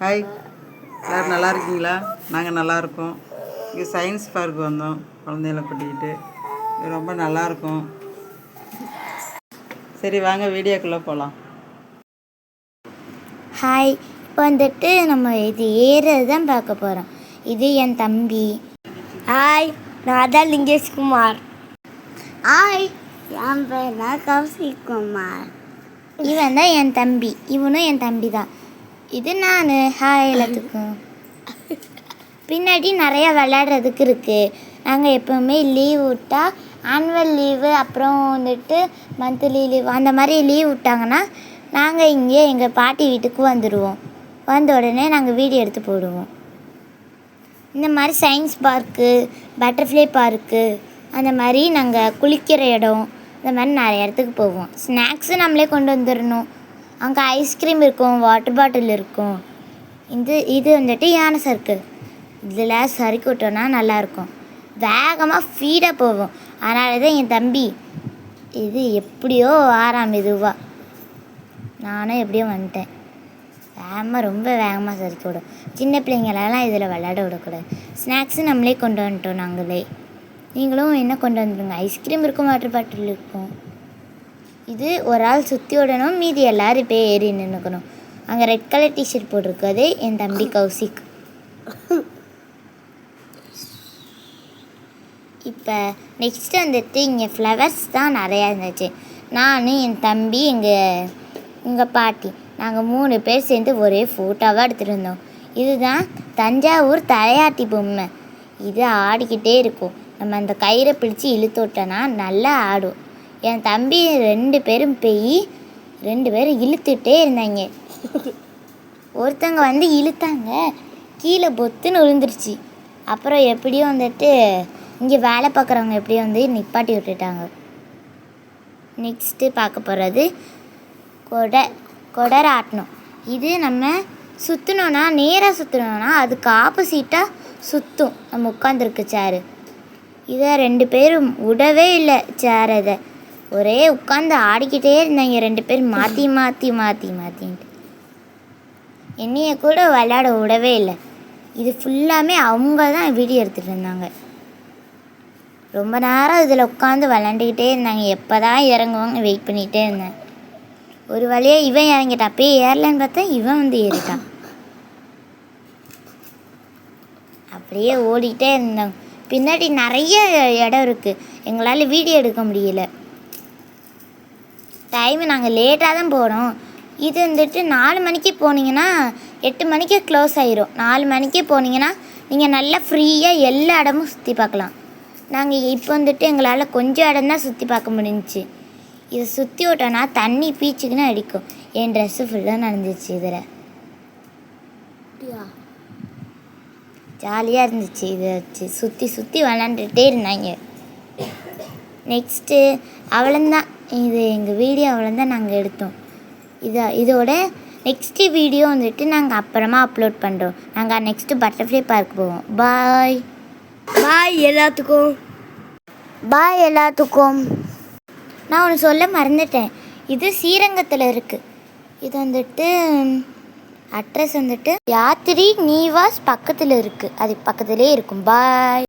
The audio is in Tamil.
ஹாய், எல்லோரும் நல்லா இருக்கீங்களா? நாங்கள் நல்லாயிருக்கோம். இங்கே சயின்ஸ் பார்க் வந்தோம் குழந்தைகளை கூட்டிக்கிட்டு. இது ரொம்ப நல்லாயிருக்கும். சரி வாங்க வீடியோக்குள்ளே போகலாம். ஹாய், இப்போ வந்துட்டு நம்ம இது ஏறது தான் பார்க்க போகிறோம். இது என் தம்பி. ஹாய், நான் தான் லிங்கேஷ்குமார். ஹாய், என் பேர் தான் கௌசிக்குமார். இவன் தான் என் தம்பி. இவனும் என் தம்பி தான். இது நான். ஹாய் எல்லாத்துக்கும். பின்னாடி நிறையா விளையாடுறதுக்கு இருக்குது. நாங்கள் எப்போவுமே லீவ் விட்டால் ஆனுவல் லீவு அப்புறம் வந்துட்டு மந்த்லி லீவ் அந்த மாதிரி லீவ் விட்டாங்கன்னா நாங்கள் இங்கே எங்கள் பாட்டி வீட்டுக்கு வந்துடுவோம். வந்த உடனே நாங்கள் வீடியோ எடுத்து போடுவோம். இந்த மாதிரி சயின்ஸ் பார்க்கு, பட்டர்ஃப்ளை பார்க்கு, அந்த மாதிரி நாங்கள் குளிக்கிற இடம், இந்த மாதிரி நிறைய இடத்துக்கு போவோம். ஸ்நாக்ஸும் நம்மளே கொண்டு வந்துடணும். அங்கே ஐஸ்கிரீம் இருக்கும், வாட்டர் பாட்டில் இருக்கும். இது வந்துட்டு யானை சறுக்கு. இதில் சறுக்கி விட்டோன்னா நல்லாயிருக்கும். வேகமாக ஃபீடாக போவோம். அதனால தான் என் தம்பி இது எப்படியோ மெதுவாக நானும் எப்படியோ வந்துட்டேன். ரொம்ப வேகமாக சறுக்கி விடும். சின்ன பிள்ளைங்களெல்லாம் இதில் விளையாட விடக்கூடாது. ஸ்நாக்ஸு நம்மளே கொண்டு வந்துட்டோம். நாங்களே நீங்களும் என்ன கொண்டு வந்துடுங்க. ஐஸ்கிரீம் இருக்கும், வாட்டர் பாட்டில் இருக்கும். இது ஒரு ஆள் சுற்றி விடணும், மீதி எல்லோரும் இப்போ ஏறி நின்றுக்கணும். அங்கே ரெட் கலர் டிஷர்ட் போட்டிருக்காது என் தம்பி கௌசிக். இப்போ நெக்ஸ்ட்டு வந்துட்டு இங்கே ஃப்ளவர்ஸ் தான் நிறையா இருந்துச்சு. நான் என் தம்பி எங்கள் பாட்டி நாங்கள் 3 பேர் சேர்ந்து ஒரே ஃபோட்டோவாக எடுத்துகிட்டு இருந்தோம். இதுதான் தஞ்சாவூர் தலையாட்டி பொம்மை. இது ஆடிக்கிட்டே இருக்கும். நம்ம அந்த கயிறை பிடிச்சி இழுத்து விட்டோன்னா நல்லா ஆடும். என் தம்பி 2 பேரும் 2 பேரும் இழுத்துட்டே இருந்தாங்க. ஒருத்தங்க வந்து இழுத்தாங்க, கீழே பொத்துன்னு விழுந்துருச்சு. அப்புறம் எப்படியோ வந்துட்டு இங்கே வேலை பார்க்குறவங்க எப்படியோ வந்து நிப்பாட்டி விட்டுட்டாங்க. நெக்ஸ்ட்டு பார்க்க போகிறது கொடராட்டணும். இது நம்ம சுற்றினோன்னா, நேராக சுற்றினோன்னா அதுக்கு ஆப்போசிட்டாக சுற்றும். நம்ம உட்காந்துருக்கு சேரு. இதை 2 பேரும் விடவே இல்லை. சேர் இதை ஒரே உட்காந்து ஆடிக்கிட்டே இருந்தாங்க 2 பேர் மாற்றின்ட்டு. என்னைய கூட விளையாட விடவே இல்லை. இது ஃபுல்லாமே அவங்க தான் வீடியோ எடுத்துகிட்டு இருந்தாங்க. ரொம்ப நேரம் இதில் உட்காந்து விளாண்டுக்கிட்டே இருந்தாங்க. எப்போ தான் இறங்குவாங்க வெயிட் பண்ணிகிட்டே இருந்தேன். ஒரு வழியாக இவன் இறங்கிட்டான். அப்பயே ஏறலன்னு பார்த்தா இவன் வந்து ஏறிட்டான். அப்படியே ஓடிக்கிட்டே இருந்தாங்க. பின்னாடி நிறைய இடம் இருக்குது. எங்களால் வீடியோ எடுக்க முடியல. டைமு நாங்கள் லேட்டாக தான் போனோம். இது வந்துட்டு 4 மணிக்கு போனீங்கன்னா 8 மணிக்கு க்ளோஸ் ஆயிரும். 4 மணிக்கு போனீங்கன்னா நீங்கள் நல்லா ஃப்ரீயாக எல்லா இடமும் சுற்றி பார்க்கலாம். நாங்கள் இப்போ வந்துட்டு எங்களால் கொஞ்சம் இடம் தான் சுற்றி பார்க்க முடிஞ்சிச்சு. இதை சுற்றி விட்டோன்னா தண்ணி பீச்சுக்குன்னு அடிக்கும். என் ட்ரெஸ்ஸு ஃபுல்லாக நடந்துச்சு. இதில் ஜாலியாக இருந்துச்சு. இதை வச்சு சுற்றி விளாண்டுட்டே இருந்தாங்க. நெக்ஸ்ட்டு அவ்வளோந்தான். இது எங்கள் வீடியோ அவ்வளோந்தான் நாங்கள் எடுத்தோம். இதோட நெக்ஸ்ட்டு வீடியோ வந்துட்டு நாங்கள் அப்புறமா அப்லோட் பண்ணுறோம். நாங்கள் நெக்ஸ்ட்டு பட்டர்ஃப்ளை பார்க் போவோம். பாய் எல்லாத்துக்கும். நான் ஒன்று சொல்ல மறந்துட்டேன். இது ஸ்ரீரங்கத்தில் இருக்குது. இது வந்துட்டு அட்ரஸ் வந்துட்டு யாத்திரி நீவாஸ் பக்கத்தில் இருக்குது. அது பக்கத்துலேயே இருக்கும். பாய்.